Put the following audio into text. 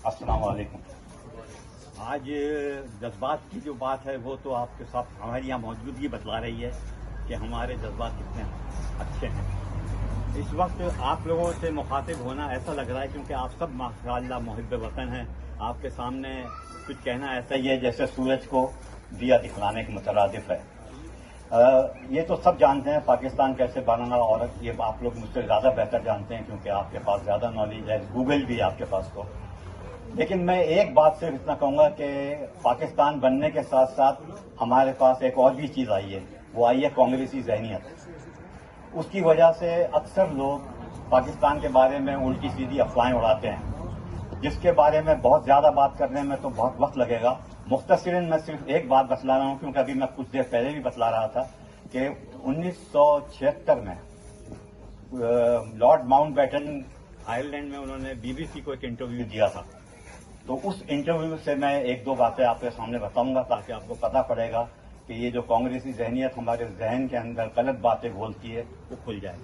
अस्सलाम वालेकुम। आज जज्बात की जो बात है वो तो आपके साथ हमारी यहाँ मौजूदगी बतला रही है कि हमारे जज्बात कितने अच्छे हैं। इस वक्त आप लोगों से मुखातिब होना ऐसा लग रहा है क्योंकि आप सब माशाअल्लाह मुहिब्बे वतन हैं। आपके सामने कुछ कहना ऐसा ही है जैसे सूरज को दिया दिखलाने के मुतरादिफ है। ये तो सब जानते हैं पाकिस्तान कैसे बनाना, और ये आप लोग मुझसे ज़्यादा बेहतर जानते हैं क्योंकि आपके पास ज़्यादा नॉलेज है, गूगल भी है आपके पास तो। लेकिन मैं एक बात सिर्फ इतना कहूँगा कि पाकिस्तान बनने के साथ साथ हमारे पास एक और भी चीज़ आई है, वो आई है कांग्रेसी ज़हनियत। उसकी वजह से अक्सर लोग पाकिस्तान के बारे में उल्टी सीधी अफवाहें उड़ाते हैं, जिसके बारे में बहुत ज़्यादा बात करने में तो बहुत वक्त लगेगा। मुख्तसरन मैं सिर्फ एक बात बतला रहा हूँ क्योंकि अभी मैं कुछ देर पहले भी बतला रहा था कि 1976 में लॉर्ड माउंटबेटन आयरलैंड में उन्होंने बीबीसी को एक इंटरव्यू दिया था। तो उस इंटरव्यू से मैं एक दो बातें आपके सामने बताऊंगा ताकि आपको पता पड़ेगा कि ये जो कांग्रेसी ज़हनियत हमारे जहन के अंदर गलत बातें बोलती है वो खुल जाए।